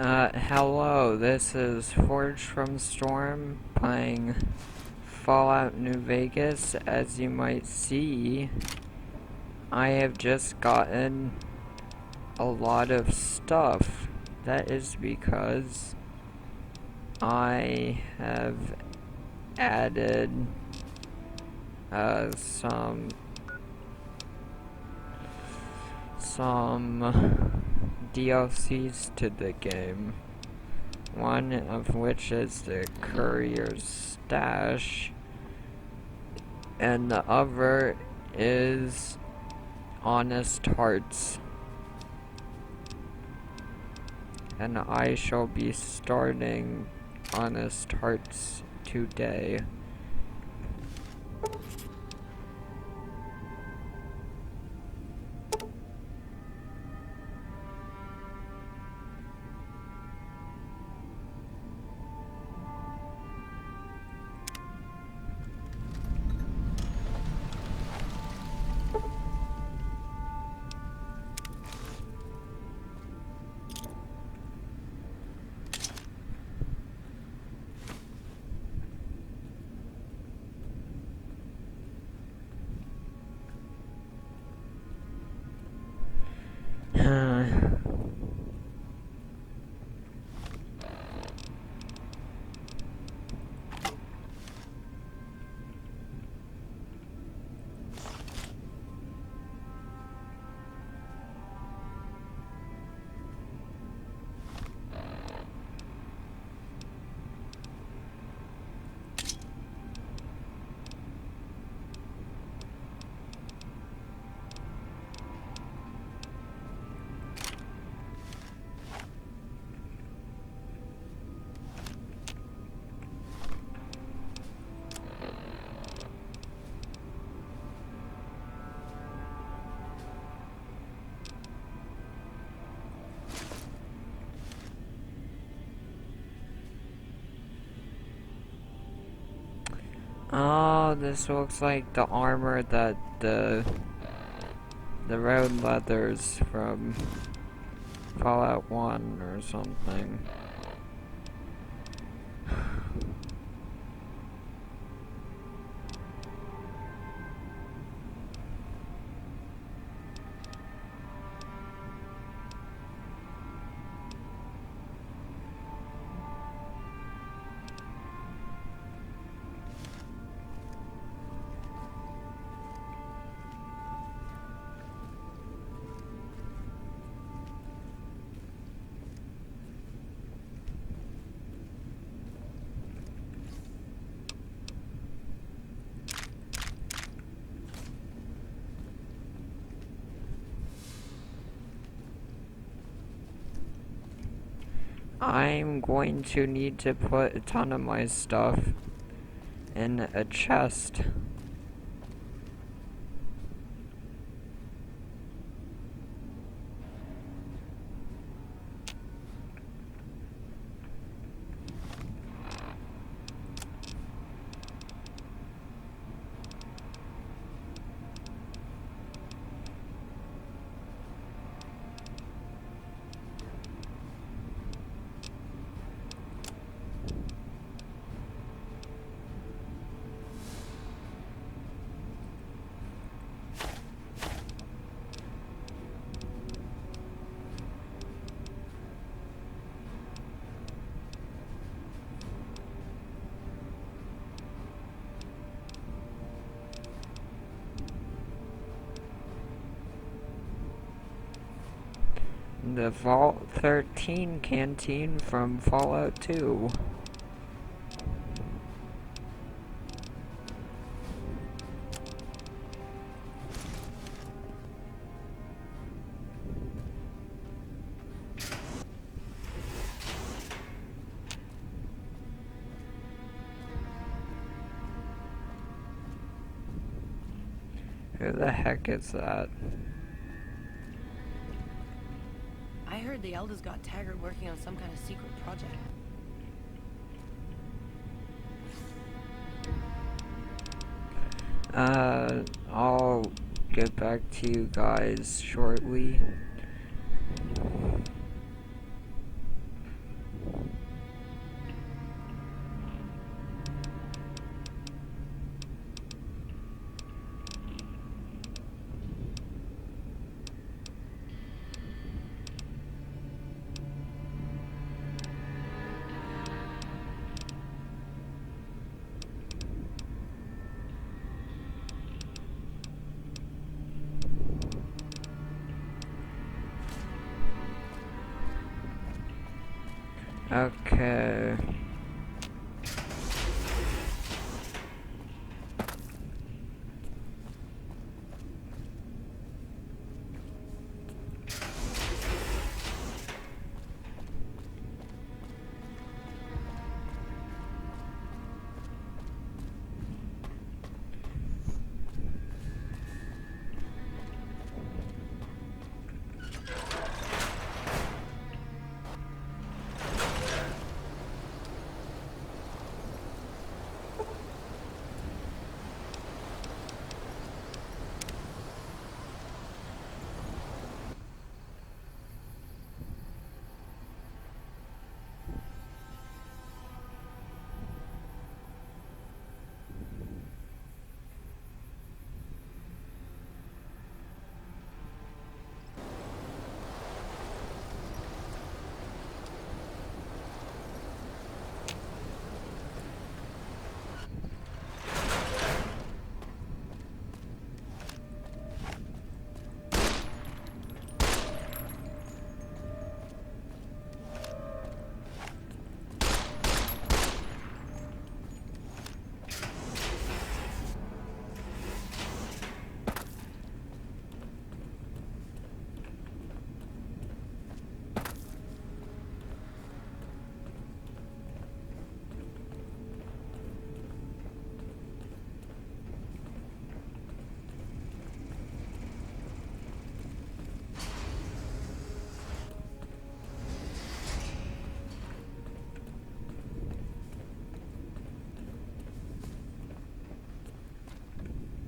Hello, this is Forged from Storm playing Fallout New Vegas. As you might see, I have just gotten a lot of stuff. That is because I have added some DLCs to the game. One of which is the Courier's Stash, and the other is Honest Hearts. And I shall be starting Honest Hearts today. Oh, this looks like the armor that the road leathers from Fallout 1 or something. I'm going to need to put a ton of my stuff in a chest. The Vault 13 canteen from Fallout 2. Who the heck is that? I heard the Elders got Taggart working on some kind of secret project. I'll get back to you guys shortly. Okay.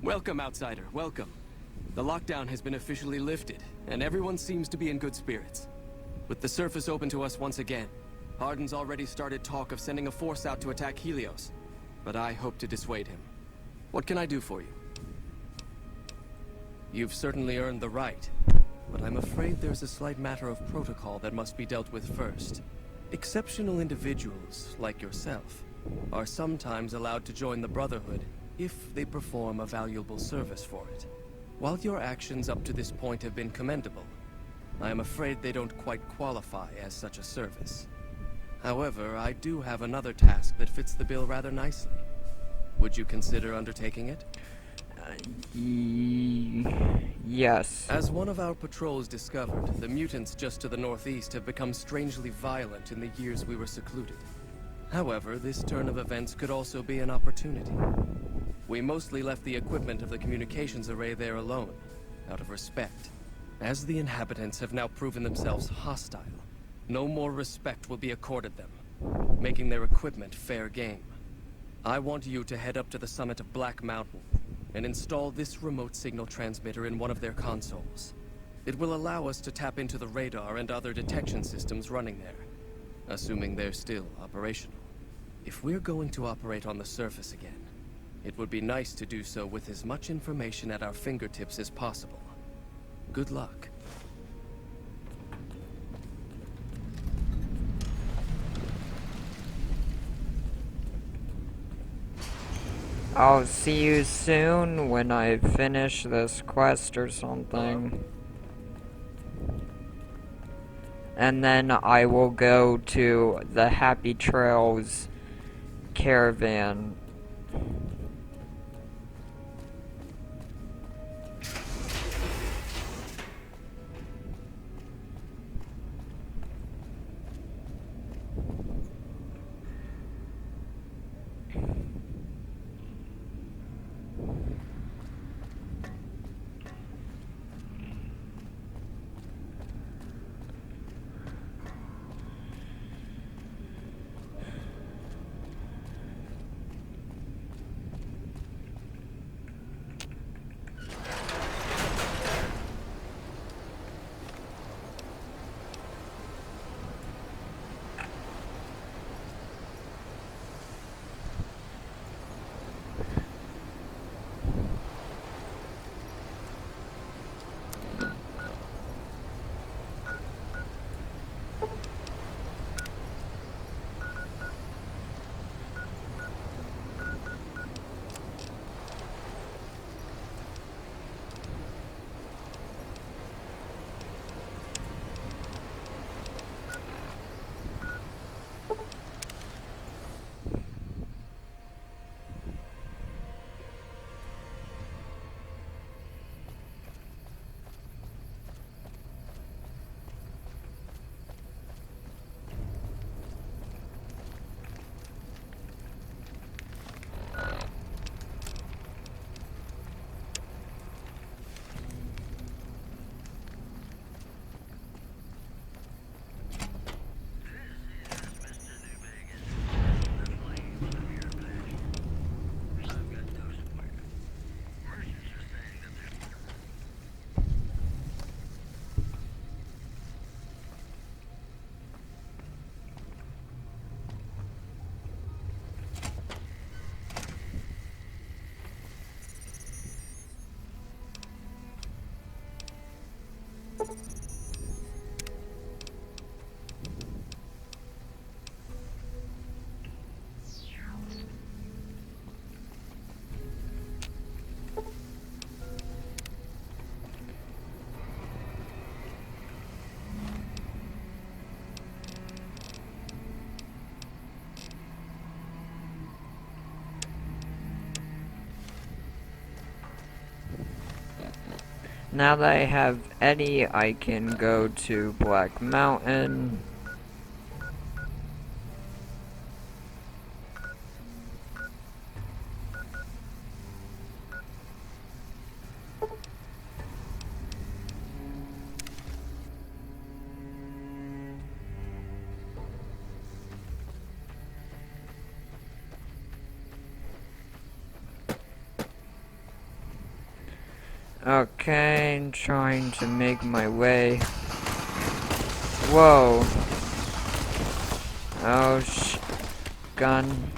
Welcome, outsider. Welcome. The lockdown has been officially lifted, and everyone seems to be in good spirits. With the surface open to us once again, Hardin's already started talk of sending a force out to attack Helios, but I hope to dissuade him. What can I do for you? You've certainly earned the right, but I'm afraid there's a slight matter of protocol that must be dealt with first. Exceptional individuals, like yourself, are sometimes allowed to join the Brotherhood if they perform a valuable service for it. While your actions up to this point have been commendable, I am afraid they don't quite qualify as such a service. However, I do have another task that fits the bill rather nicely. Would you consider undertaking it? Yes. As one of our patrols discovered, the mutants just to the northeast have become strangely violent in the years we were secluded. However, this turn of events could also be an opportunity. We mostly left the equipment of the communications array there alone, out of respect. As the inhabitants have now proven themselves hostile, no more respect will be accorded them, making their equipment fair game. I want you to head up to the summit of Black Mountain and install this remote signal transmitter in one of their consoles. It will allow us to tap into the radar and other detection systems running there, assuming they're still operational. If we're going to operate on the surface again, it would be nice to do so with as much information at our fingertips as possible. Good luck. I'll see you soon when I finish this quest or something. And then I will go to the Happy Trails caravan. Now that I have Eddie, I can go to Black Mountain. Okay, trying to make my way. Whoa. Oh, gun.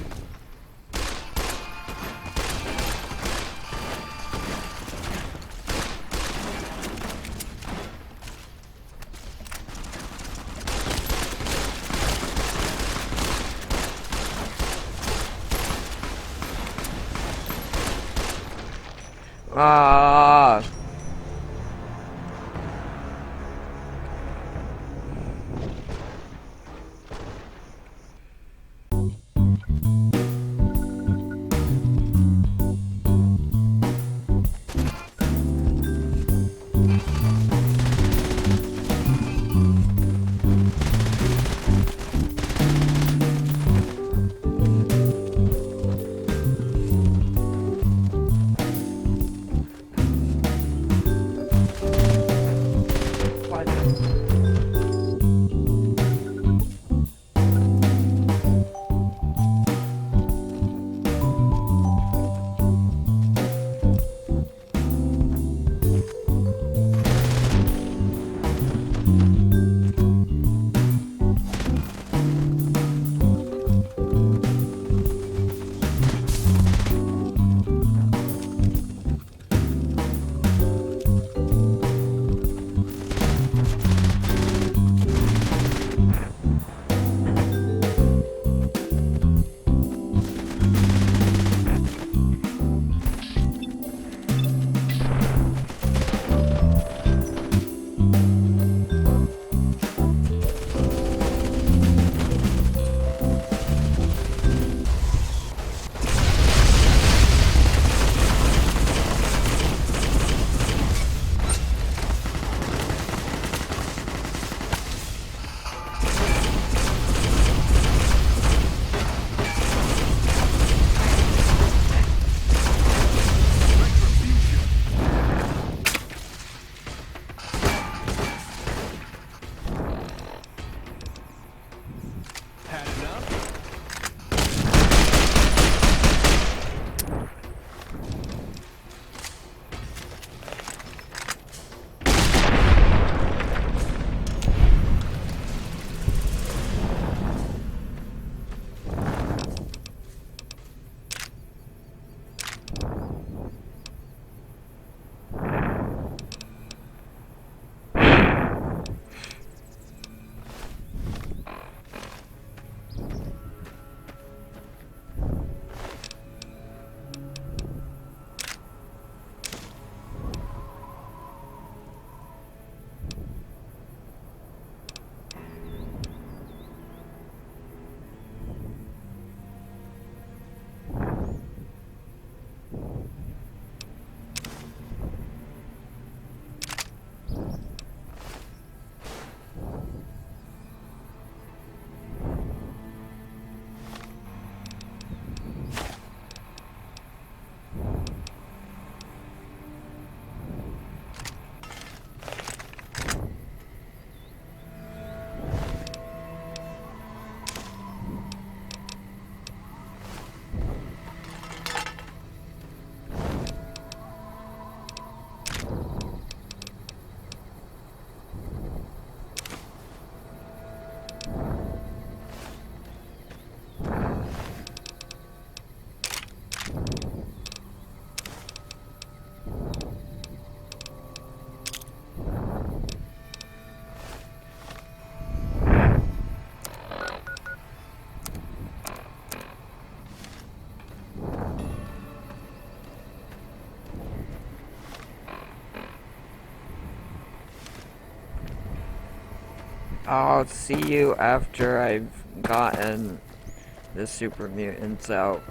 Ah. I'll see you after I've gotten the super mutants out.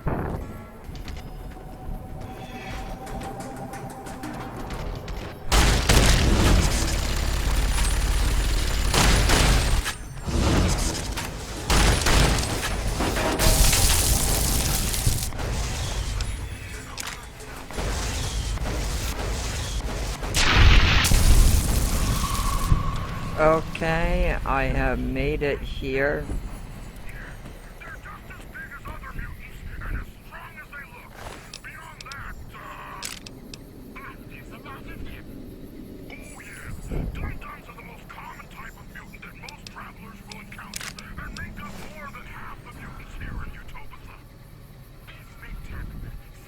Okay, I have made it here. They're just as big as other mutants and as strong as they look. Beyond that, there's a lot of them. Oh yeah, dum-dums are the most common type of mutant that most travelers will encounter, and make up more than half the mutants here in Utopia.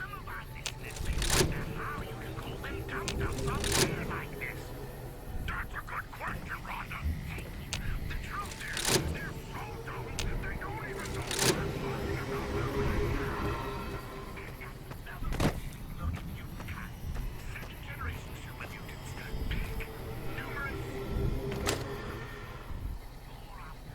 Some of our listeners may wonder how you can call them dum-dums up here like this. That's a good question, Rhonda. Thank you. The truth is, they're so dumb, they don't even know what I'm talking about them right now. And that's another way you look at mutant kind. Second-generation super mutants. Big, numerous, more often.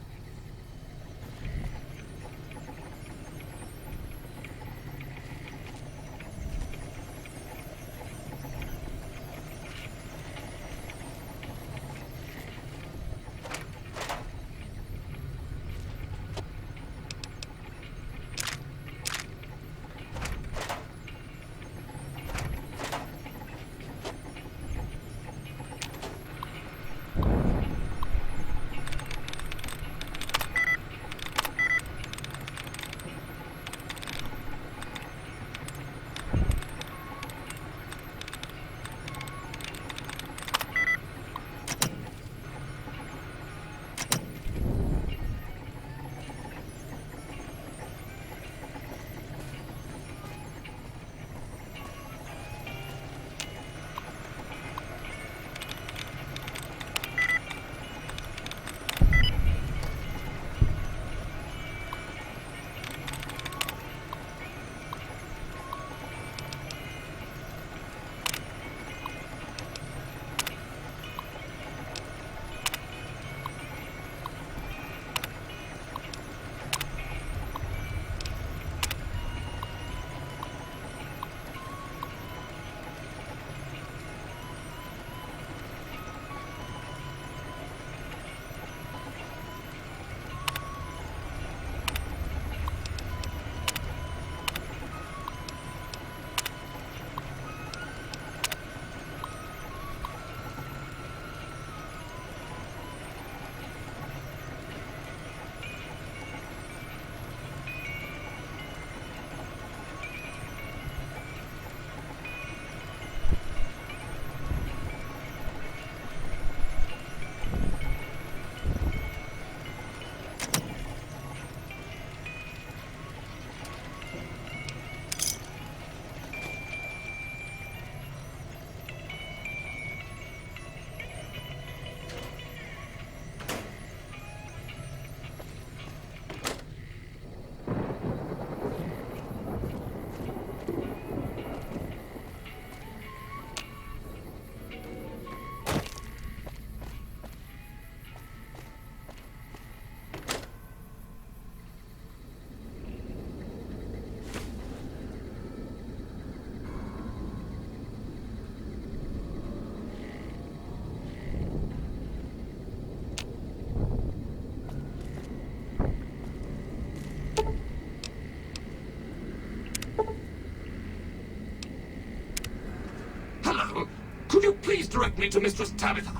Hello. Could you please direct me to Mistress Tabitha?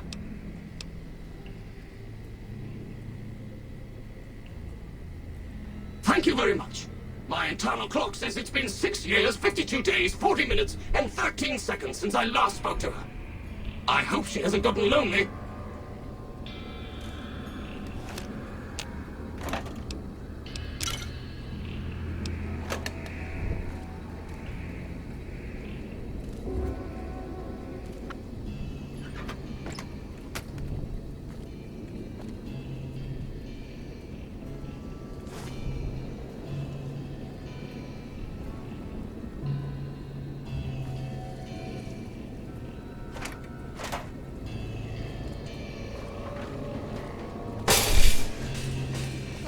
Thank you very much. My internal clock says it's been 6 years, 52 days, 40 minutes, and 13 seconds since I last spoke to her. I hope she hasn't gotten lonely.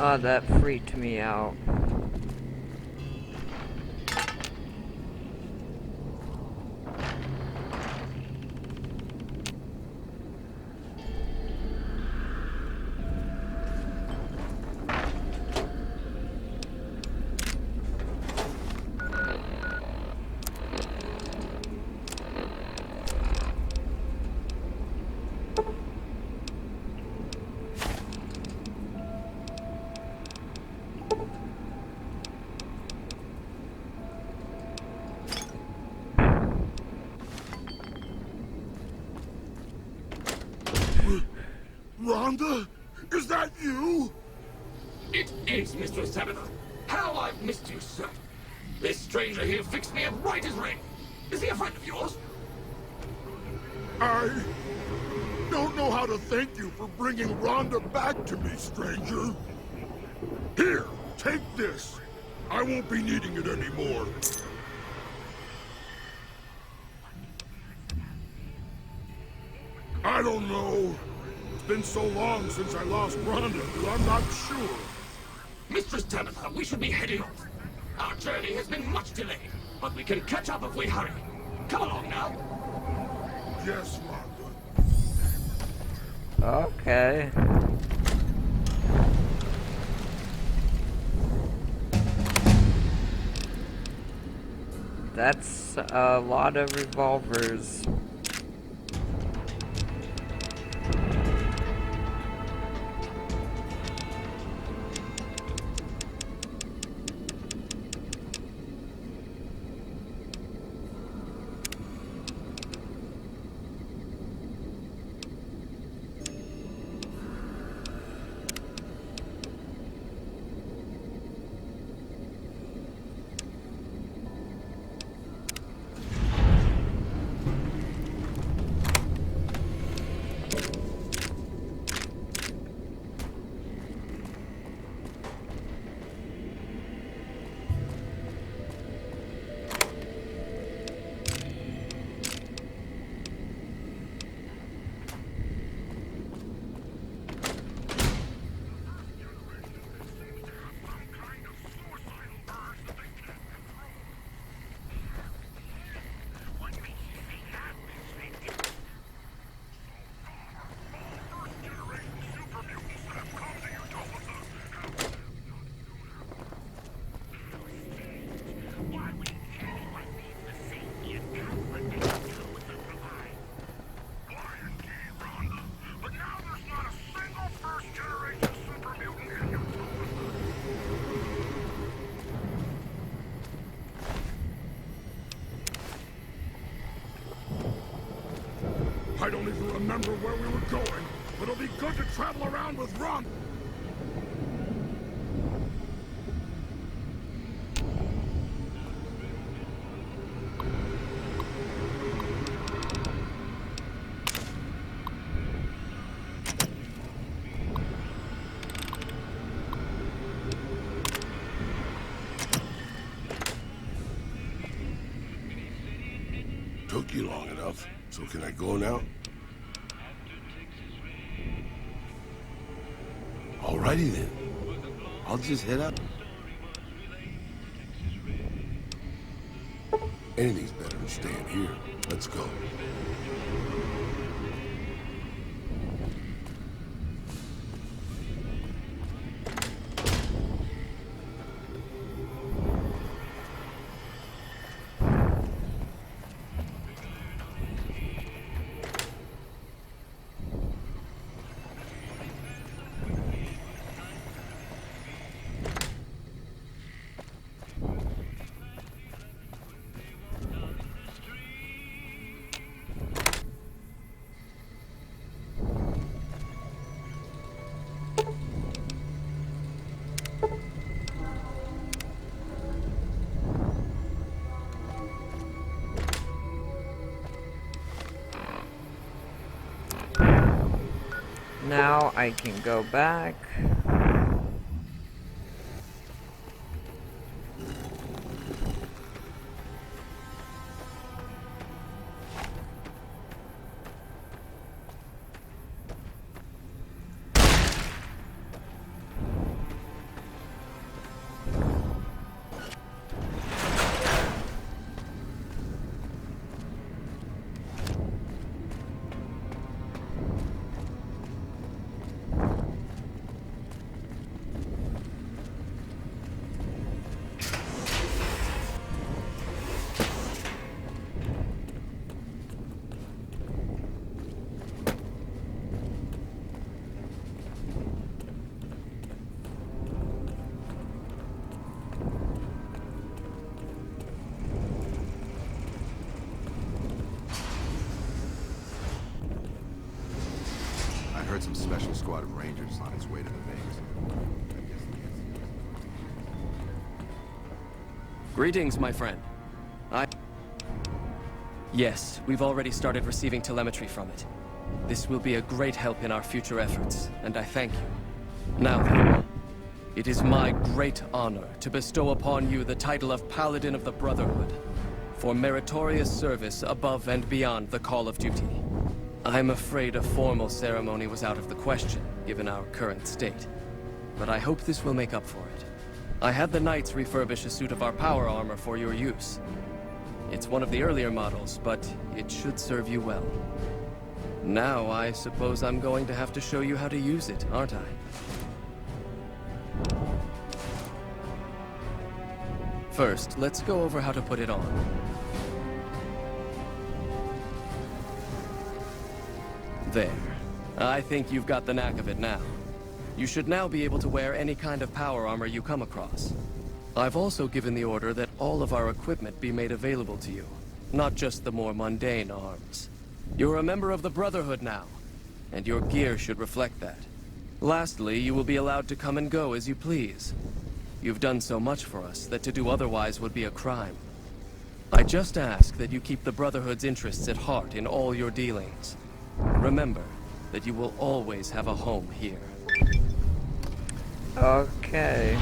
Oh, that freaked me out. It is, Mistress Tabitha. How I've missed you, sir. This stranger here fixed me up right as rain. Is he a friend of yours? I don't know how to thank you for bringing Rhonda back to me, stranger. Here, take this. I won't be needing it anymore. I don't know. It's been so long since I lost Rhonda that I'm not sure. Mistress Tabitha, we should be heading off. Our journey has been much delayed, but we can catch up if we hurry. Come along now. Yes, Rhonda. Okay. That's a lot of revolvers. I don't even remember where we were going, but it'll be good to travel around with Rhonda. Took you long enough, so can I go now? Alrighty then. I'll just head up. Anything's better than staying here. Let's go. Now I can go back. I heard some special squad of Rangers on its way to the base. I guess the Greetings, my friend. Yes, we've already started receiving telemetry from it. This will be a great help in our future efforts, and I thank you. Now then, it is my great honor to bestow upon you the title of Paladin of the Brotherhood for meritorious service above and beyond the call of duty. I'm afraid a formal ceremony was out of the question, given our current state. But I hope this will make up for it. I had the Knights refurbish a suit of our power armor for your use. It's one of the earlier models, but it should serve you well. Now, I suppose I'm going to have to show you how to use it, aren't I? First, let's go over how to put it on. There. I think you've got the knack of it now. You should now be able to wear any kind of power armor you come across. I've also given the order that all of our equipment be made available to you, not just the more mundane arms. You're a member of the Brotherhood now, and your gear should reflect that. Lastly, you will be allowed to come and go as you please. You've done so much for us that to do otherwise would be a crime. I just ask that you keep the Brotherhood's interests at heart in all your dealings. Remember that you will always have a home here. Okay.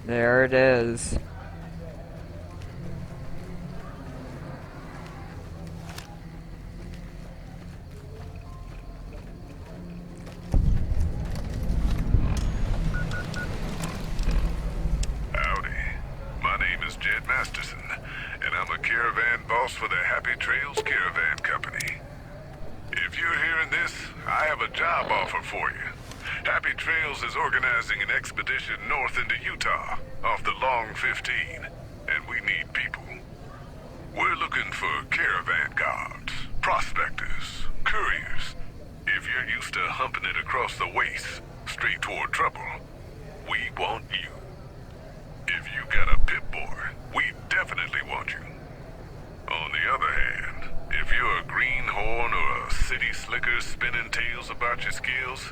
There it is. Howdy. My name is Jed Masterson, and I'm a caravan boss for the Happy Trails Caravan Company. If you're hearing this, I have a job offer for you. Happy Trails is organizing an expedition north into Utah, off the Long 15, and we need people. We're looking for caravan guards, prospectors, couriers. If you're used to humping it across the waste, straight toward trouble, we want you. If you got a pip-boy, we definitely want you. On the other hand, if you're a greenhorn or a city slicker spinning tales about your skills,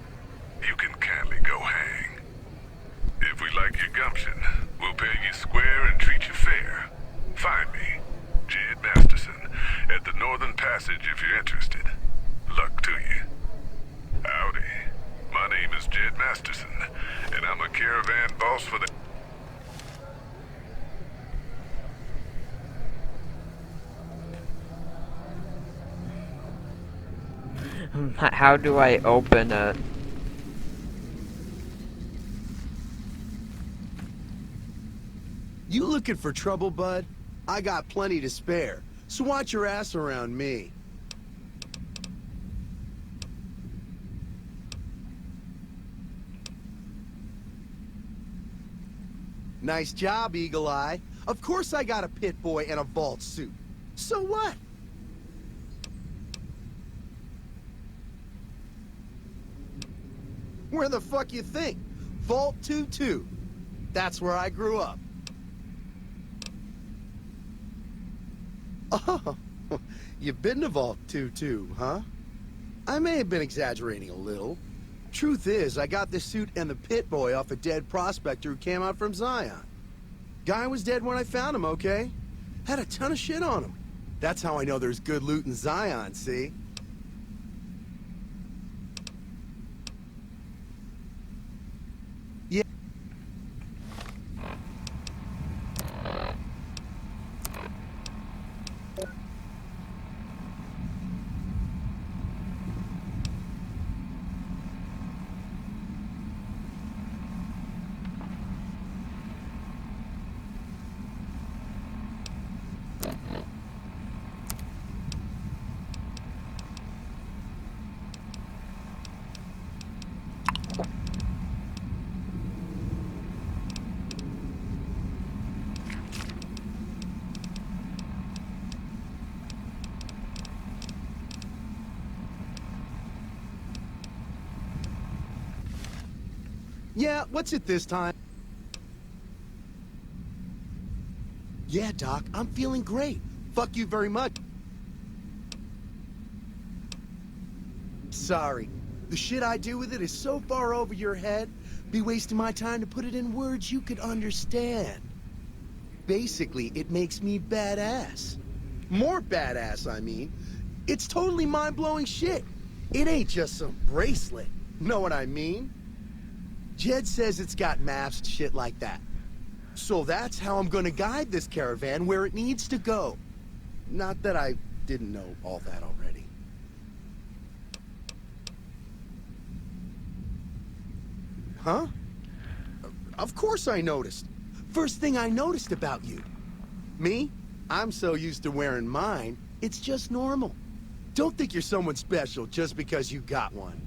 you can kindly go hang. If we like your gumption, we'll pay you square and treat you fair. Find me, Jed Masterson, at the Northern Passage if you're interested. Luck to you. Howdy. name is Jed Masterson, and I'm a caravan boss for the... How do I open it? You looking for trouble, bud? I got plenty to spare, so watch your ass around me. Nice job, Eagle Eye. Of course I got a pit boy and a vault suit. So what? Where the fuck you think? Vault 2-2. That's where I grew up. Oh, you've been to Vault 2-2, huh? I may have been exaggerating a little. Truth is, I got this suit and the pit boy off a dead prospector who came out from Zion. Guy was dead when I found him, okay? Had a ton of shit on him. That's how I know there's good loot in Zion, see? Yeah. Yeah, what's it this time? Yeah, Doc, I'm feeling great. Fuck you very much. Sorry. The shit I do with it is so far over your head, be wasting my time to put it in words you could understand. Basically, it makes me badass. More badass, I mean. It's totally mind-blowing shit. It ain't just some bracelet. Know what I mean? Jed says it's got maps and shit like that. So that's how I'm gonna guide this caravan where it needs to go. Not that I didn't know all that already. Huh? Of course I noticed. First thing I noticed about you. Me? I'm so used to wearing mine, it's just normal. Don't think you're someone special just because you got one.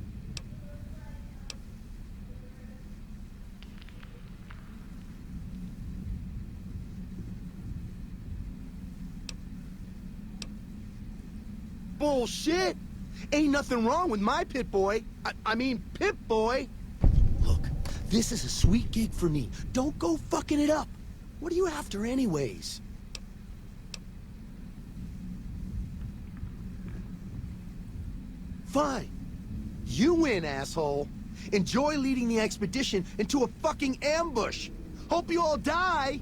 Bullshit! Ain't nothing wrong with my pit boy. I mean, Pip Boy. Look, this is a sweet gig for me. Don't go fucking it up. What are you after anyways? Fine. You win, asshole. Enjoy leading the expedition into a fucking ambush. Hope you all die.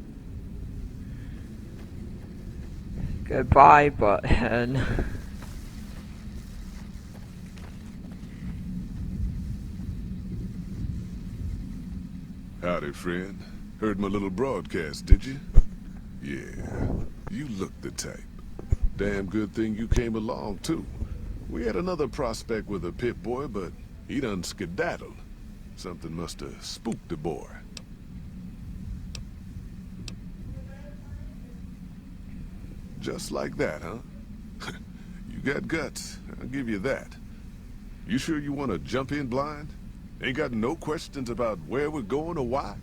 Goodbye, butthead. Howdy, friend. Heard my little broadcast, did you? Yeah, you look the type. Damn good thing you came along, too. We had another prospect with a pit boy, but he done skedaddled. Something must have spooked the boy. Just like that, huh? You got guts, I'll give you that. You sure you want to jump in blind? Ain't got no questions about where we're going or why?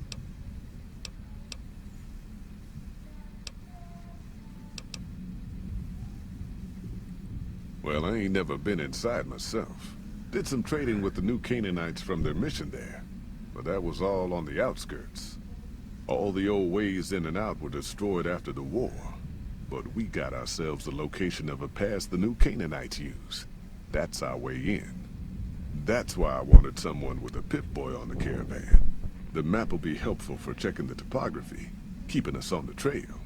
Well, I ain't never been inside myself. Did some trading with the new Canaanites from their mission there. But that was all on the outskirts. All the old ways in and out were destroyed after the war. But we got ourselves the location of a pass the new Canaanites use. That's our way in. That's why I wanted someone with a Pip-Boy on the caravan. The map will be helpful for checking the topography, keeping us on the trail.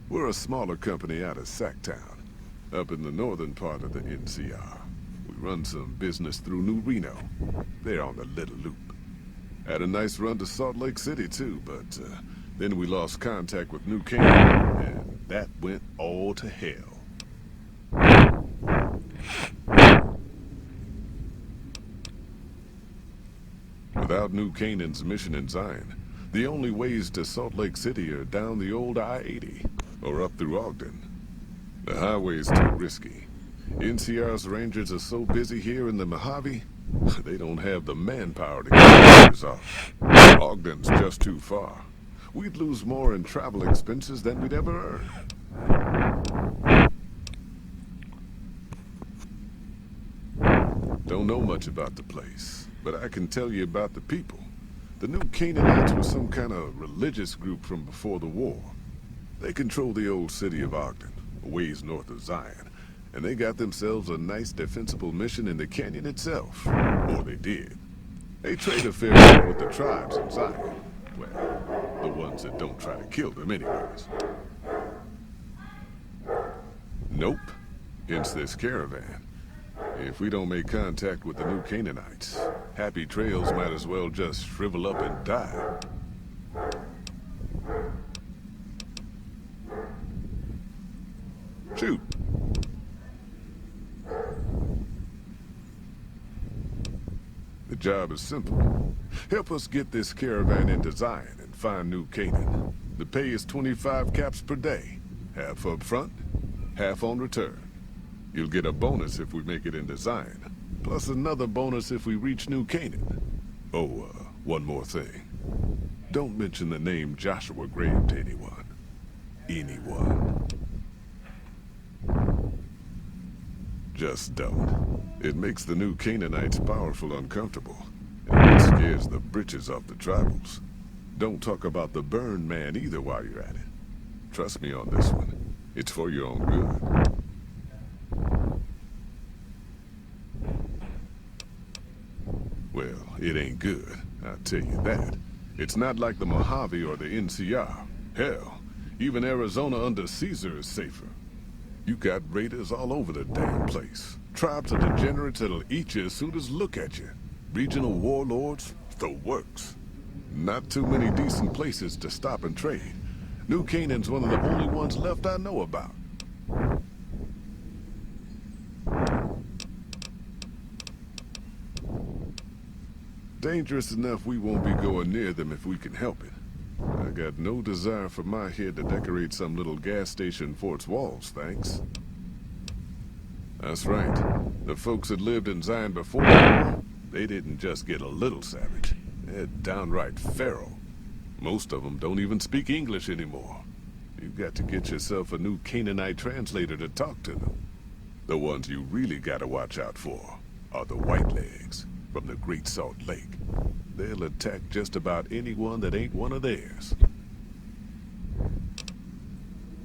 We're a smaller company out of Sacktown. up in the northern part of the NCR. We run some business through New Reno. They're on the Little Loop. Had a nice run to Salt Lake City, too, but then we lost contact with New Canaan, and that went all to hell. Without New Canaan's mission in Zion, the only ways to Salt Lake City are down the old I-80, or up through Ogden. The highway's too risky. NCR's rangers are so busy here in the Mojave, they don't have the manpower to get the rangers off. Ogden's just too far. We'd lose more in travel expenses than we'd ever earn. Don't know much about the place, but I can tell you about the people. The New Canaanites were some kind of religious group from before the war. They control the old city of Ogden, a ways north of Zion, and they got themselves a nice defensible mission in the canyon itself. Or they did. They trade a fair bit with the tribes in Zion. Well, the ones that don't try to kill them anyways. Nope. Hence this caravan. If we don't make contact with the New Canaanites, Happy Trails might as well just shrivel up and die. Shoot. The job is simple. Help us get this caravan into Zion and find New Canaan. The pay is 25 caps per day. Half up front, half on return. You'll get a bonus if we make it into Zion, plus another bonus if we reach New Canaan. Oh, one more thing. Don't mention the name Joshua Graham to anyone. Anyone. Just don't. It makes the New Canaanites powerful uncomfortable, and it scares the britches off the tribals. Don't talk about the burn man either while you're at it. Trust me on this one. It's for your own good. Well, it ain't good, I'll tell you that. It's not like the Mojave or the NCR. Hell, even Arizona under Caesar is safer. You got raiders all over the damn place. Tribes of degenerates that'll eat you as soon as look at you. Regional warlords, the works. Not too many decent places to stop and trade. New Canaan's one of the only ones left I know about. Dangerous enough we won't be going near them if we can help it. I got no desire for my head to decorate some little gas station fort's walls, thanks. That's right. The folks that lived in Zion before the war, they didn't just get a little savage. They're downright feral. Most of them don't even speak English anymore. You've got to get yourself a New Canaanite translator to talk to them. The ones you really gotta watch out for are the Whitelegs from the Great Salt Lake. They'll attack just about anyone that ain't one of theirs.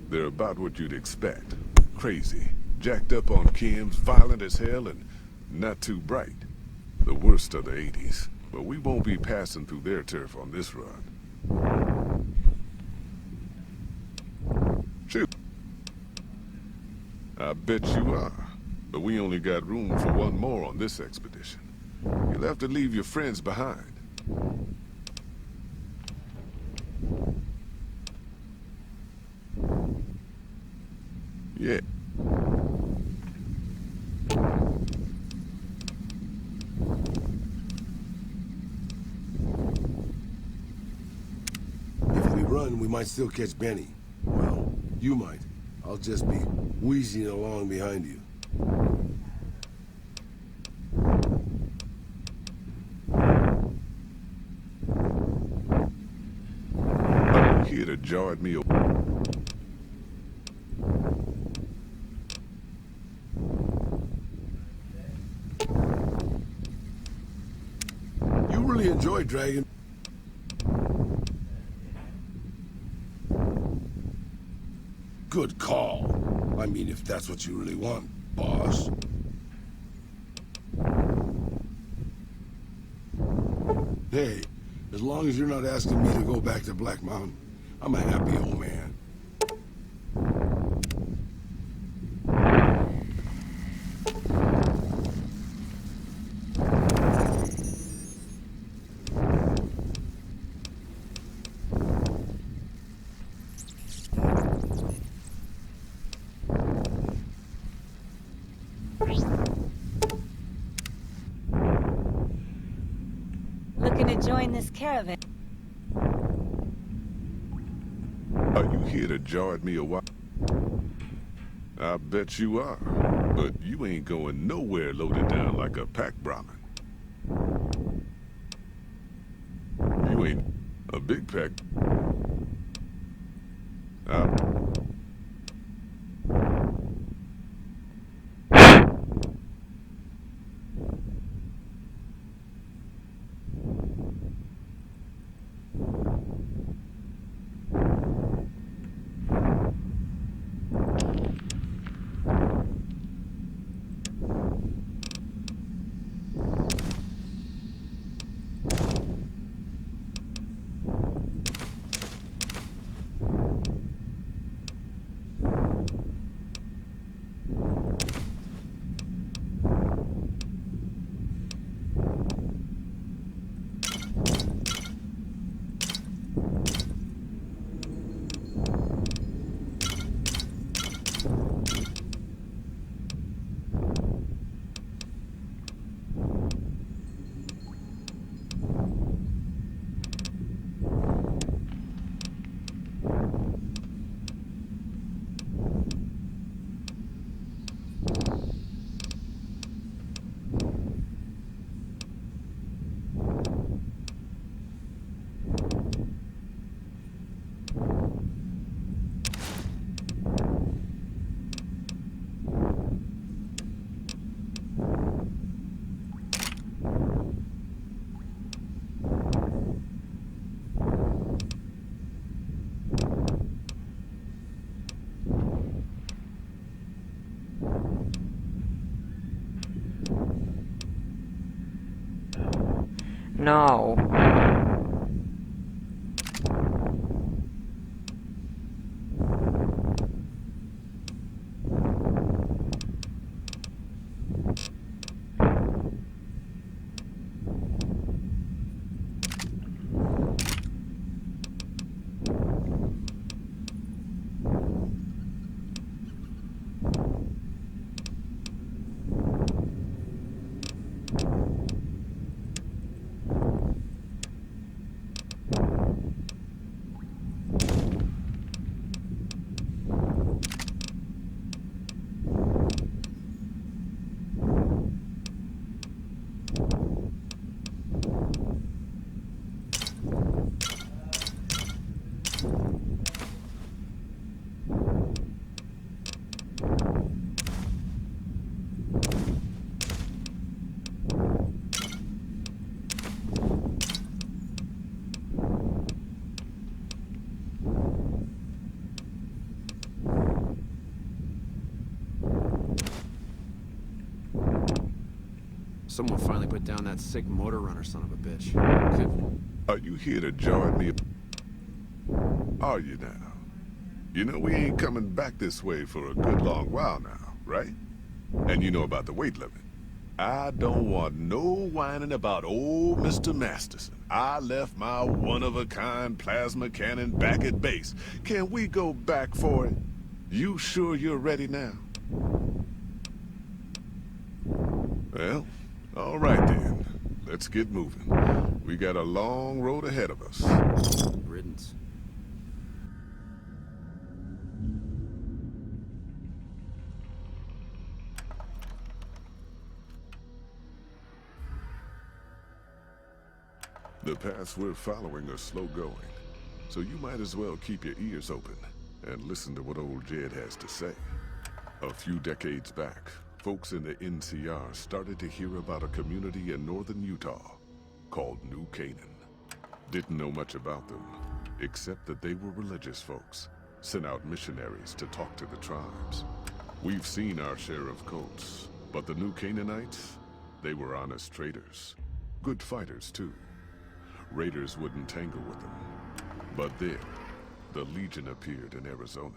They're about what you'd expect. Crazy, jacked up on chems, violent as hell, and not too bright. The worst of the 80s, but we won't be passing through their turf on this run. Shoot. I bet you are, but we only got room for one more on this expedition. You'll have to leave your friends behind. Yeah. If we run, we might still catch Benny. Well, you might. I'll just be wheezing along behind you. Here to jar me. You really enjoyed Dragon. Good call. I mean, if that's what you really want, boss. Hey, as long as you're not asking me to go back to Black Mountain, I'm a happy old man. join this caravan. Are you here to join me a while? I bet you are. But you ain't going nowhere loaded down like a pack Brahmin. You ain't a big pack. No. Someone finally put down that sick motor runner son of a bitch. Are you here to join me? Are you now? You know we ain't coming back this way for a good long while now, right? And you know about the weight limit. I don't want no whining about old Mr. Masterson. I left my one-of-a-kind plasma cannon back at base. Can we go back for it? You sure you're ready now? Well, all right then. Let's get moving. We got a long road ahead of us. Riddance. The paths we're following are slow going, so you might as well keep your ears open and listen to what old Jed has to say. A few decades back, folks in the NCR started to hear about a community in northern Utah called New Canaan. Didn't know much about them, except that they were religious folks, sent out missionaries to talk to the tribes. We've seen our share of cults, but the New Canaanites, they were honest traders. Good fighters, too. Raiders wouldn't tangle with them. But then, the Legion appeared in Arizona.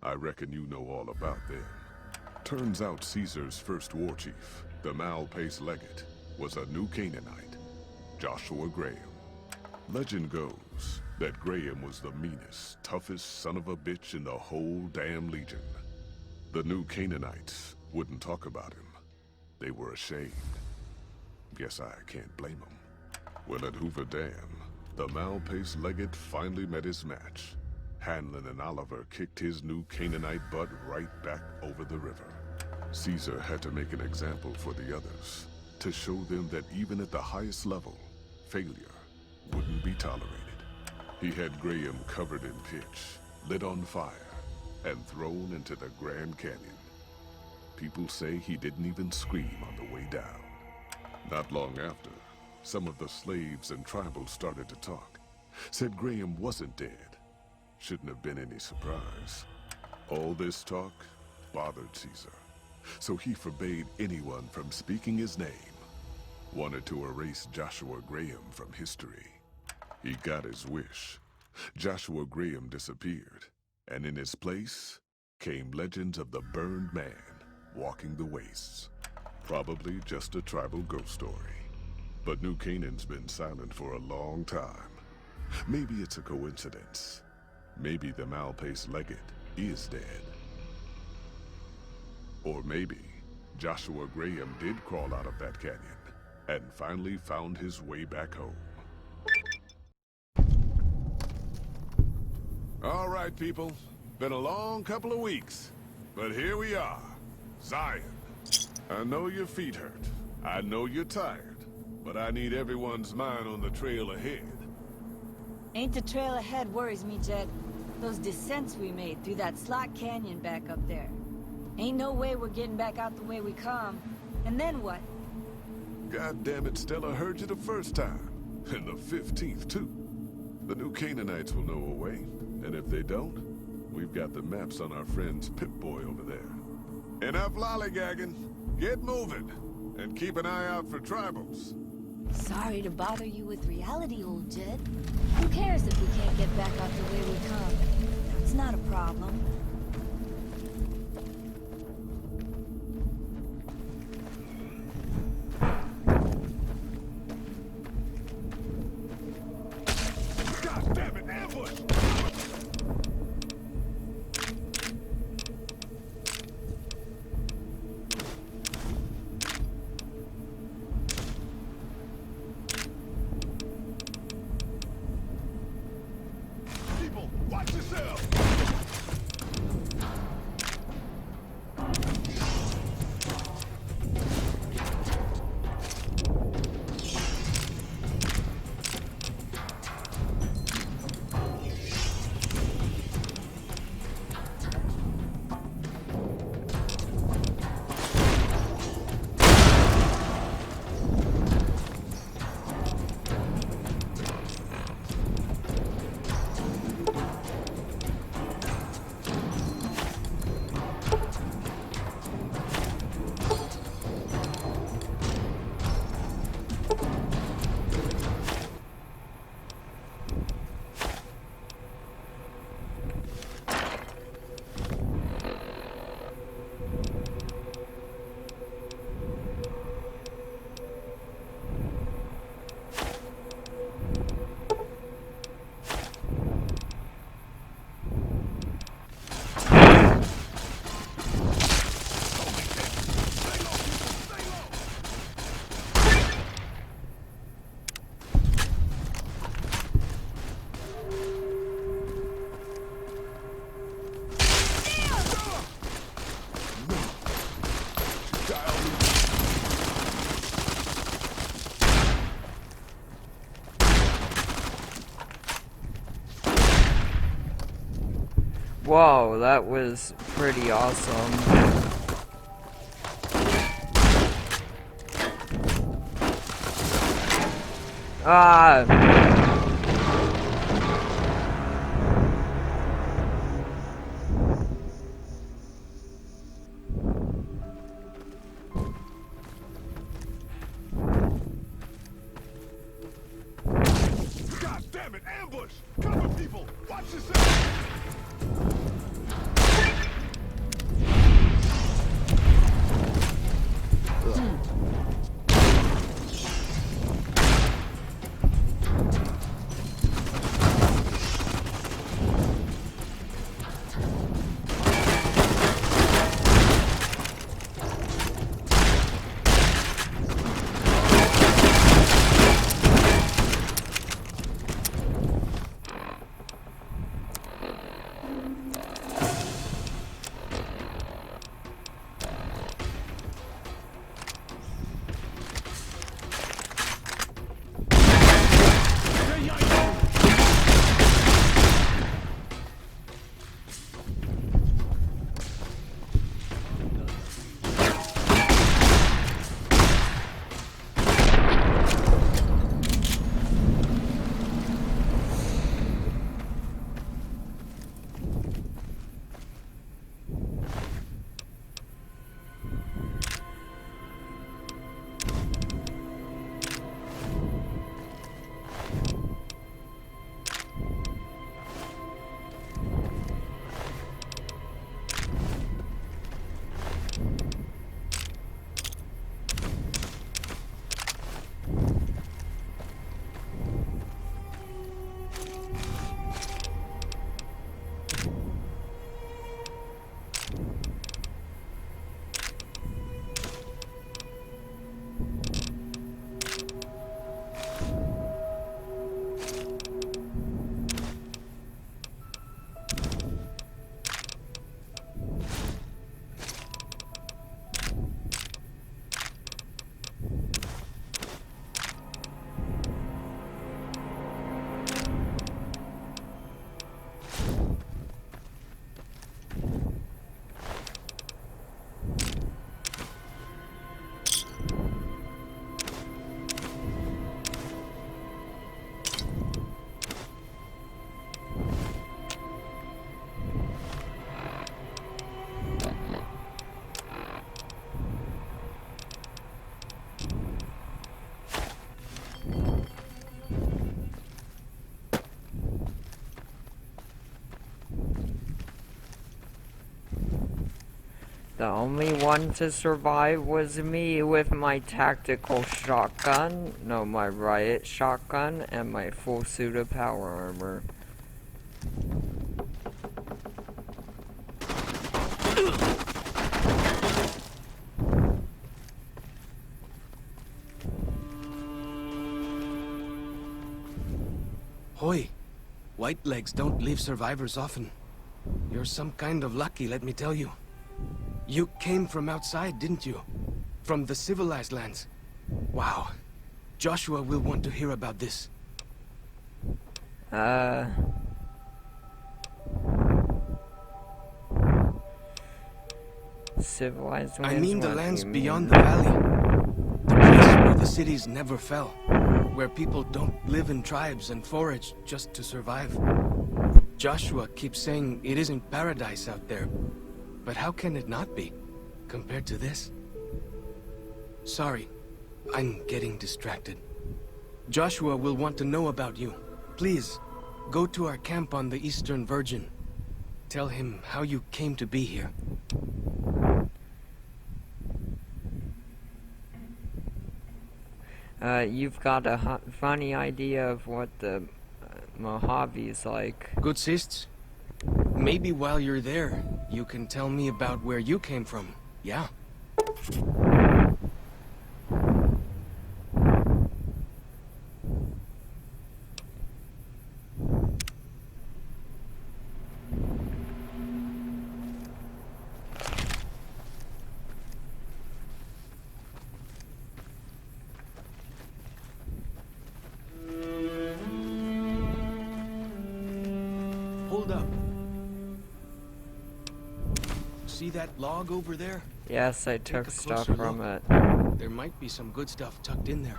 I reckon you know all about them. Turns out Caesar's first war chief, the Mal-Pace Legate, was a New Canaanite, Joshua Graham. Legend goes that Graham was the meanest, toughest son of a bitch in the whole damn Legion. The New Canaanites wouldn't talk about him. They were ashamed. Guess I can't blame them. Well, at Hoover Dam, the mal-paced Leggett finally met his match. Hanlon and Oliver kicked his new Canaanite butt right back over the river. Caesar had to make an example for the others, to show them that even at the highest level, failure wouldn't be tolerated. He had Graham covered in pitch, lit on fire, and thrown into the Grand Canyon. People say he didn't even scream on the way down. Not long after, some of the slaves and tribals started to talk. Said Graham wasn't dead. Shouldn't have been any surprise. All this talk bothered Caesar, so he forbade anyone from speaking his name. Wanted to erase Joshua Graham from history. He got his wish. Joshua Graham disappeared, and in his place came legends of the burned man walking the wastes. Probably just a tribal ghost story. But New Canaan's been silent for a long time. Maybe it's a coincidence. Maybe the mal-paced Leggett is dead. Or maybe Joshua Graham did crawl out of that canyon and finally found his way back home. All right, people. Been a long couple of weeks, but here we are. Zion. I know your feet hurt. I know you're tired, but I need everyone's mind on the trail ahead. Ain't the trail ahead worries me, Jed. Those descents we made through that slot canyon back up there. Ain't no way we're getting back out the way we come. And then what? God damn it, Stella heard you the first time. And the 15th, too. The new Canaanites will know a way. And if they don't, we've got the maps on our friend's Pip-Boy over there. Enough lollygagging. Get moving. And keep an eye out for tribals. Sorry to bother you with reality, old Jed. Who cares if we can't get back out the way we come? It's not a problem. God damn it, ambush! People, watch yourself! Whoa, that was pretty awesome. Ah! God damn it, ambush! Cover people! Watch yourself! The only one to survive was me with my tactical shotgun, no, my riot shotgun, and my full suit of power armor. Hoy, white legs don't leave survivors often. You're some kind of lucky, let me tell you. You came from outside, didn't you? From the civilized lands. Wow. Joshua will want to hear about this. Civilized lands? I mean the What do lands you beyond mean? the valley. The place where the cities never fell. Where people don't live in tribes and forage just to survive. Joshua keeps saying it isn't paradise out there. But how can it not be, compared to this? Sorry, I'm getting distracted. Joshua will want to know about you. Please, go to our camp on the Eastern Virgin. Tell him how you came to be here. You've got a funny idea of what the Mojave's like. Good sists. Maybe while you're there, you can tell me about where you came from, yeah? Hold up. See that log over there? Yes, I Take took a stuff closer from look. it. There might be some good stuff tucked in there.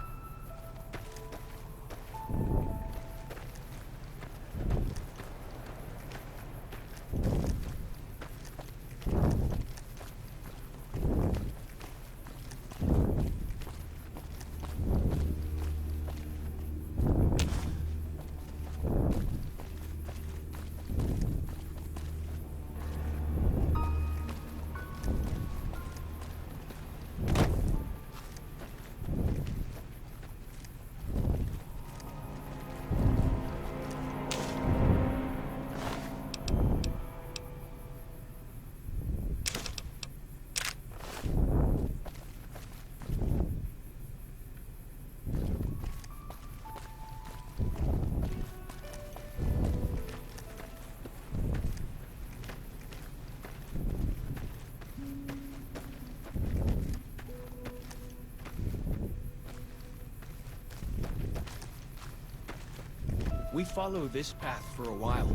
We follow this path for a while.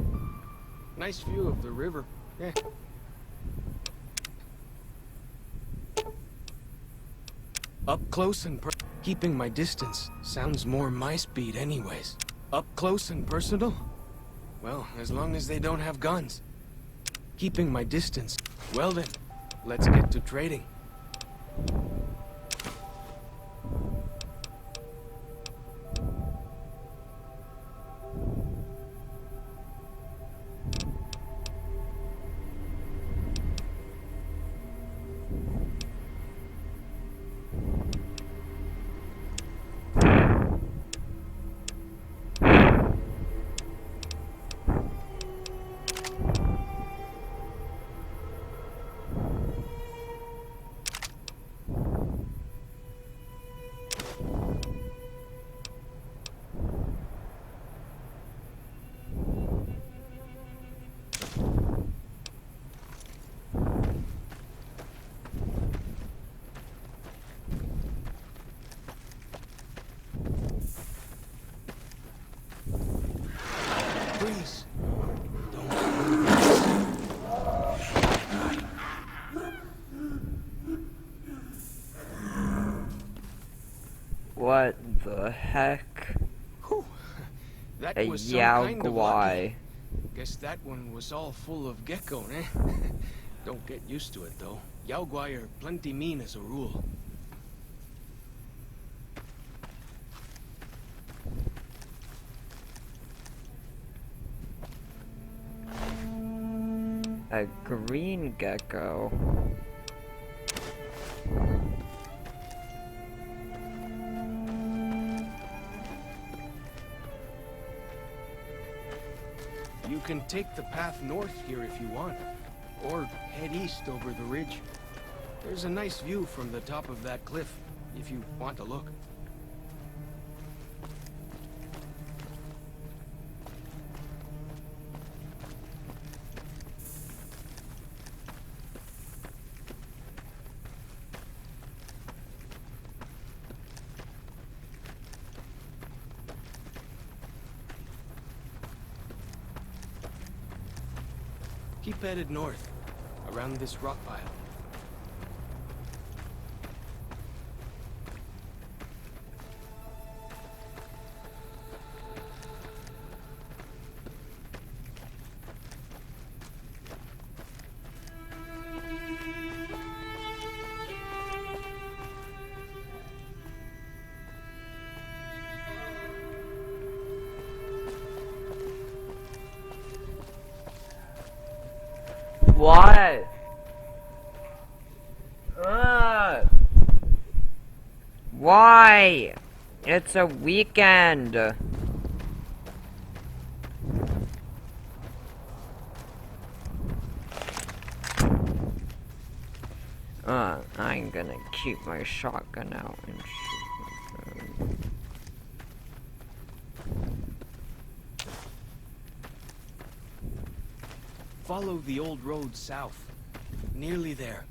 Nice view of the river. Eh. Up close and keeping my distance sounds more my speed anyways. Up close and personal? Well, as long as they don't have guns. Keeping my distance. Well then, let's get to trading. Please, don't move. What the heck? Whew. That A was some kind of lucky. Yaogwai. Guess that one was all full of gecko, eh? Don't get used to it, though. Yaogwai are plenty mean as a rule. A green gecko. You can take the path north here if you want, or head east over the ridge. There's a nice view from the top of that cliff, if you want to look. Keep headed north, around this rock pile. What? Why? It's a weekend. I'm gonna keep my shotgun out and shoot. Follow the old road south. Nearly there.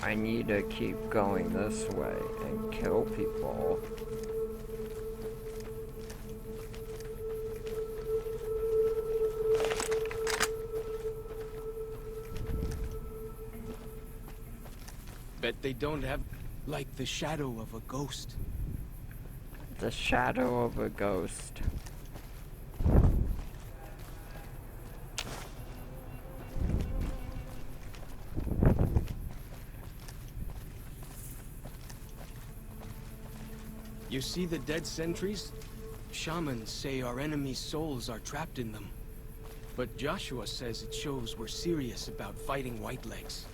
I need to keep going this way and kill people. Bet they don't have, like, the shadow of a ghost. The shadow of a ghost. You see the dead sentries? Shamans say our enemies' souls are trapped in them. But Joshua says it shows we're serious about fighting Whitelegs.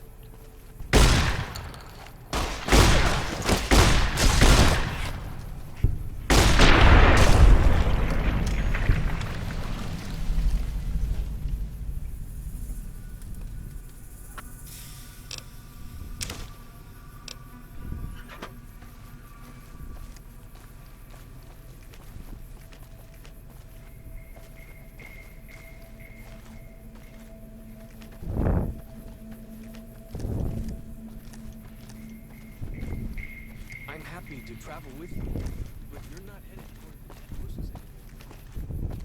I'm happy to travel with you, but you're not headed toward the dead horses anymore.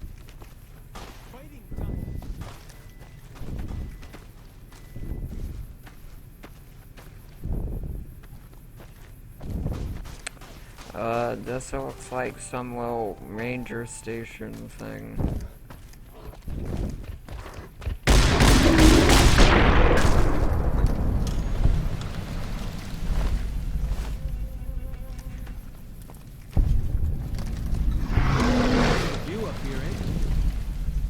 Fighting This looks like some little ranger station thing. View up here, eh?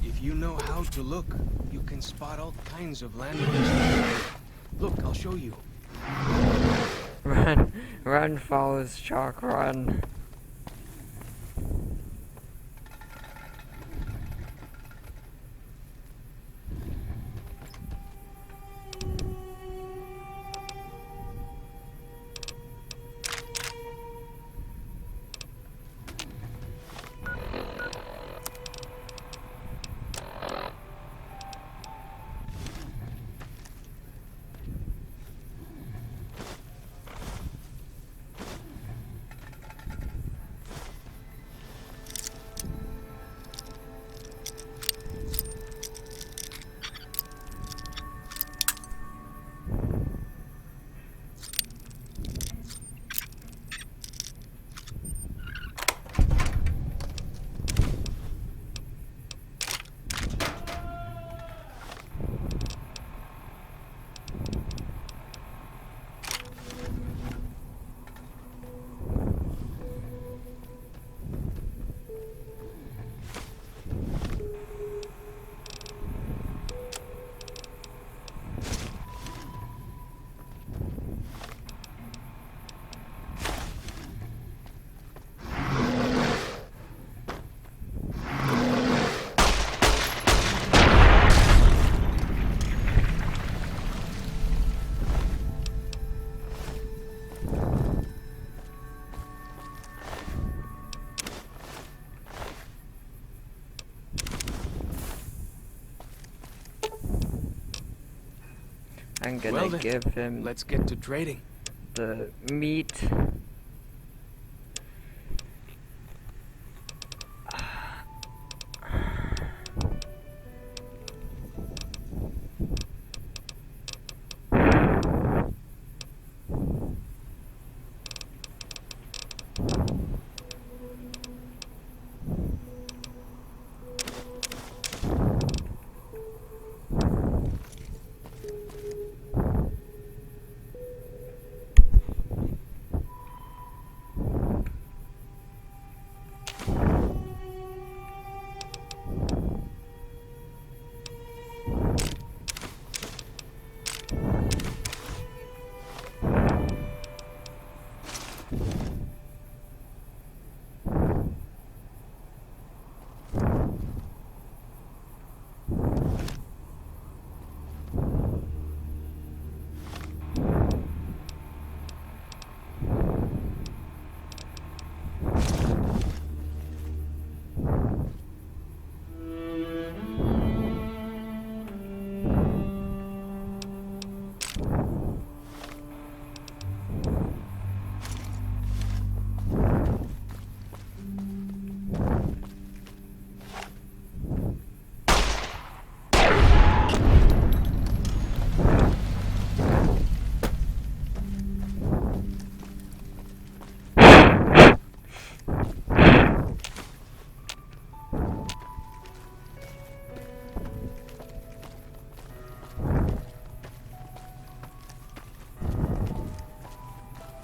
If you know how to look, you can spot all kinds of landmarks. Look, I'll show you. Run follows Chalk, run. I'm gonna Well then, give him let's get to trading. the meat.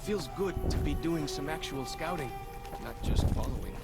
Feels good to be doing some actual scouting, not just following.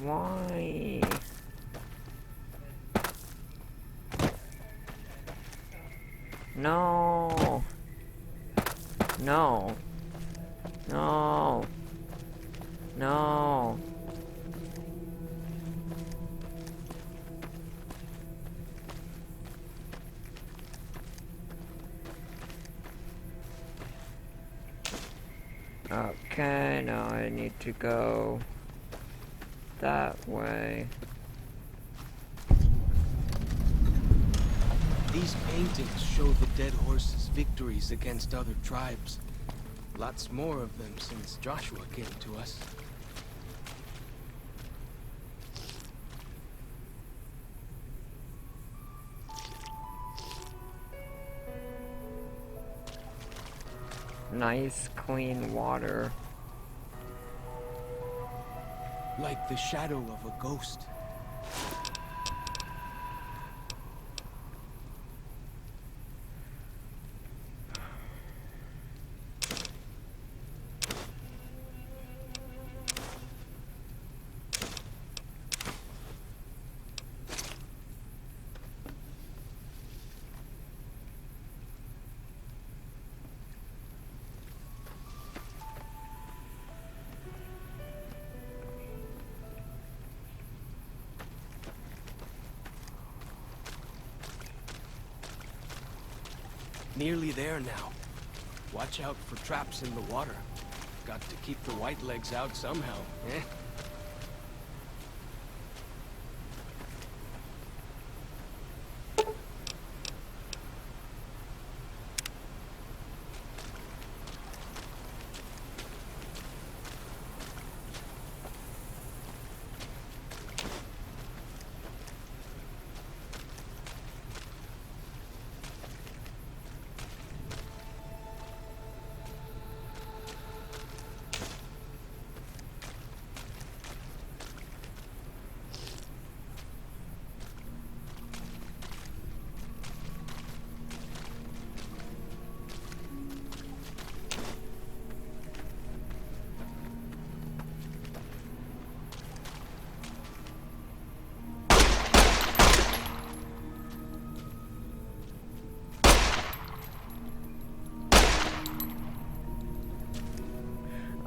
Why? No. No. No. No. Okay, now I need to go that way. These paintings show the dead horse's victories against other tribes. Lots more of them since Joshua came to us. Nice, clean water. Like the shadow of a ghost. Nearly there now. Watch out for traps in the water. Got to keep the white legs out somehow, eh?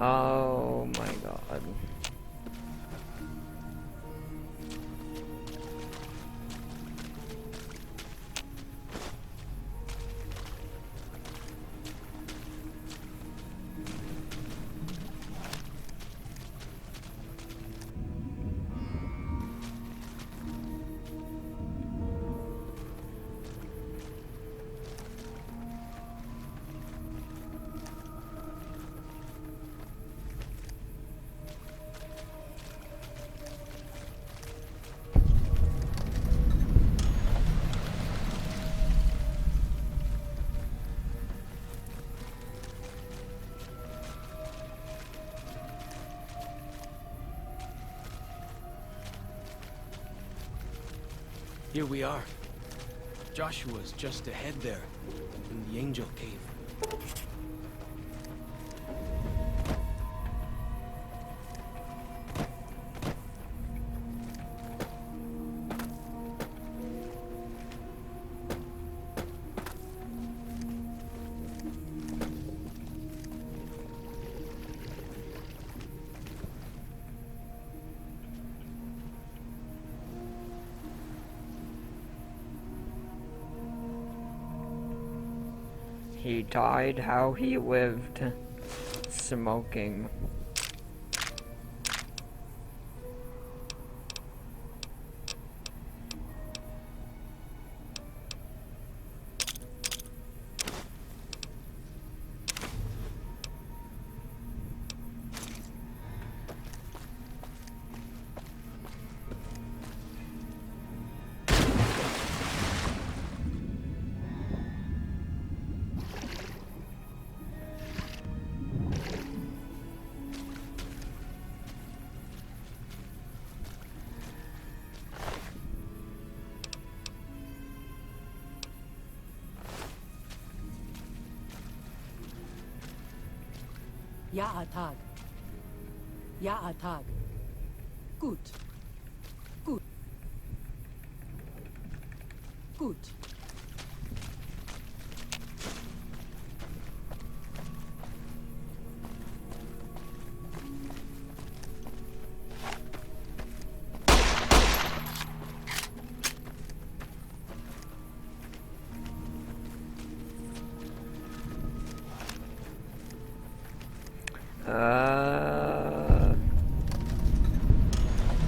Oh my god. Here we are. Joshua's just ahead there, in the Angel Cave. He died how he lived, smoking. Ya Atag, Ja, Tag. Gut. Gut. Gut.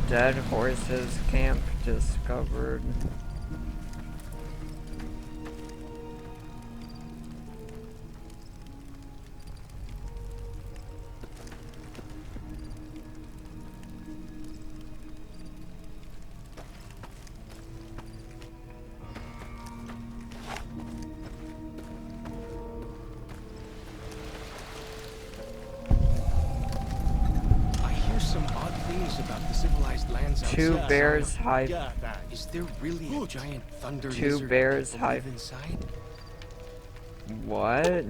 Dead horses camp discovered. About the civilized lands outside. Two bears hide. Is there really a giant thunder Two lizard bears people hide. live inside? What?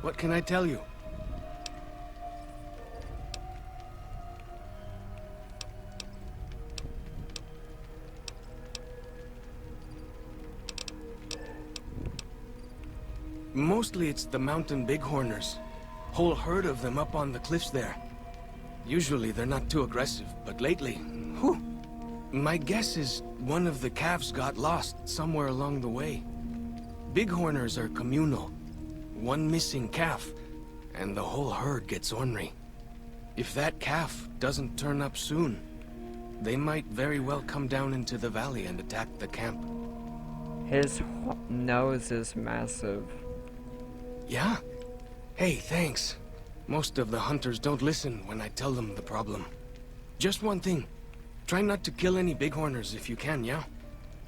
What can I tell you? Mostly it's the mountain bighorners. Whole herd of them up on the cliffs there. Usually they're not too aggressive, but lately, whew. My guess is one of the calves got lost somewhere along the way. Bighorners are communal. One missing calf, and the whole herd gets ornery. If that calf doesn't turn up soon, they might very well come down into the valley and attack the camp. His nose is massive. Yeah? Hey, thanks. Most of the hunters don't listen when I tell them the problem. Just one thing. Try not to kill any bighorners if you can, yeah?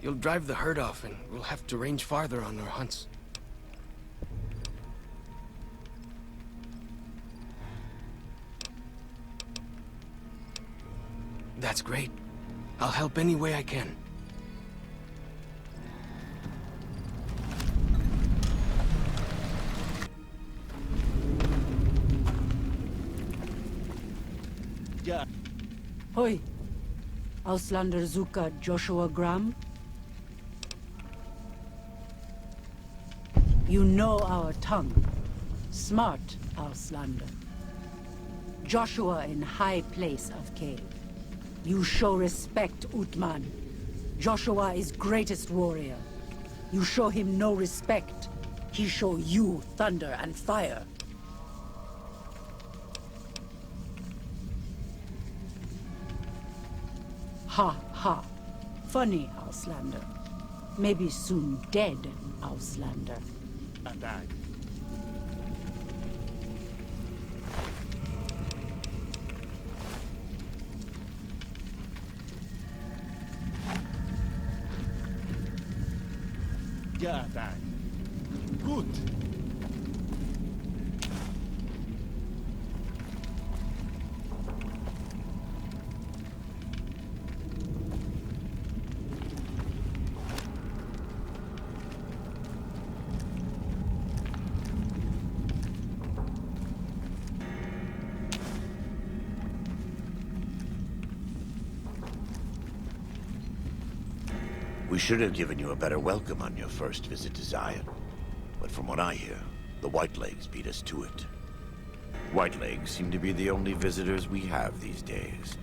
You'll drive the herd off and we'll have to range farther on our hunts. That's great. I'll help any way I can. Yeah. Hoi. Auslander Zuka Joshua Graham? You know our tongue. Smart, Auslander. Joshua in high place of cave. You show respect, Utman. Joshua is greatest warrior. You show him no respect. He show you thunder and fire. Ha ha. Funny, Auslander. Maybe soon dead, Auslander. Ja, da. Gut. We should have given you a better welcome on your first visit to Zion. But from what I hear, the Whitelegs beat us to it. Whitelegs seem to be the only visitors we have these days.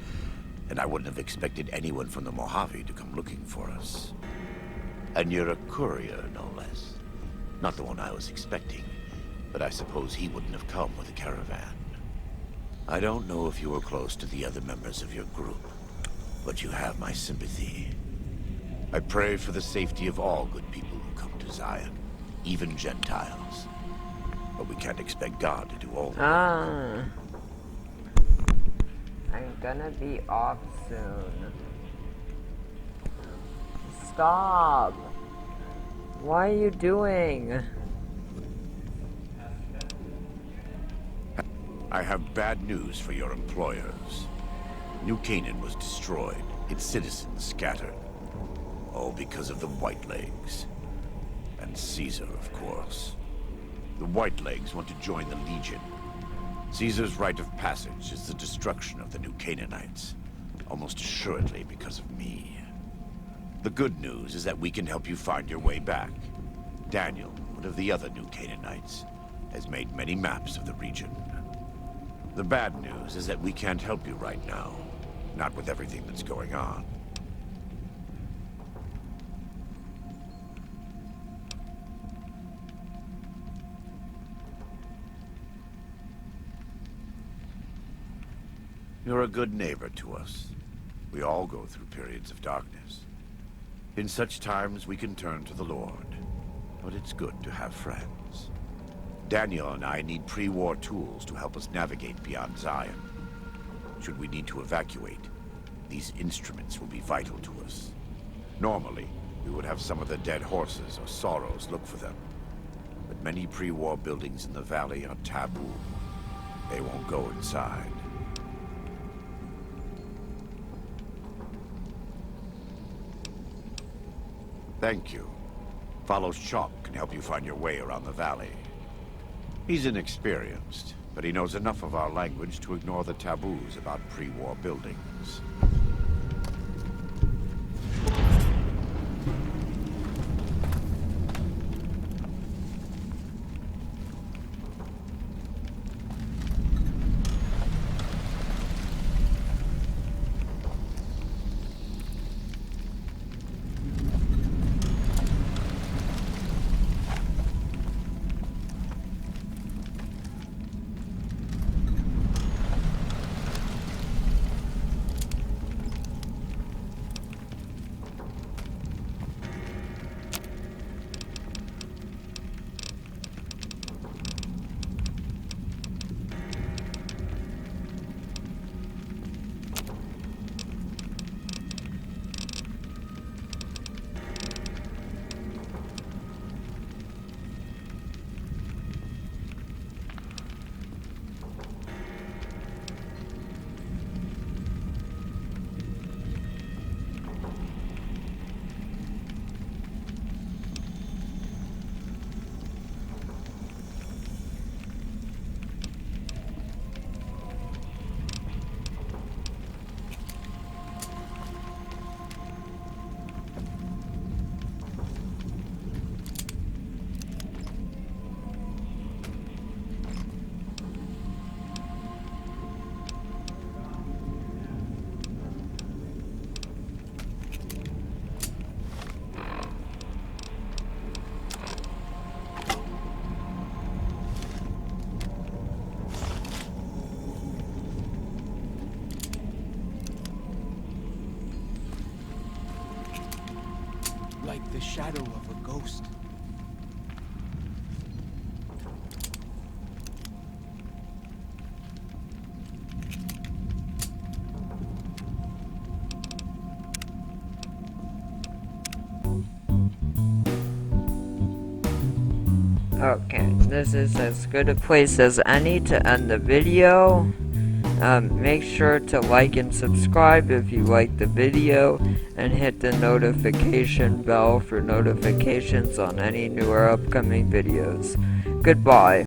And I wouldn't have expected anyone from the Mojave to come looking for us. And you're a courier, no less. Not the one I was expecting, but I suppose he wouldn't have come with a caravan. I don't know if you were close to the other members of your group, but you have my sympathy. I pray for the safety of all good people who come to Zion, even Gentiles. But we can't expect God to do all. I'm gonna be off soon. Stop! What are you doing? I have bad news for your employers. New Canaan was destroyed, its citizens scattered. All because of the Whitelegs. And Caesar, of course. The Whitelegs want to join the Legion. Caesar's rite of passage is the destruction of the new Canaanites, almost assuredly because of me. The good news is that we can help you find your way back. Daniel, one of the other new Canaanites, has made many maps of the region. The bad news is that we can't help you right now, not with everything that's going on. You're a good neighbor to us. We all go through periods of darkness. In such times, we can turn to the Lord. But it's good to have friends. Daniel and I need pre-war tools to help us navigate beyond Zion. Should we need to evacuate, these instruments will be vital to us. Normally, we would have some of the dead horses or sorrows look for them. But many pre-war buildings in the valley are taboo. They won't go inside. Thank you. Follow Chalk can help you find your way around the valley. He's inexperienced, but he knows enough of our language to ignore the taboos about pre-war buildings. Like the shadow of a ghost. Okay, this is as good a place as any to end the video. Make sure to like and subscribe if you like the video, and hit the notification bell for notifications on any new or upcoming videos. Goodbye.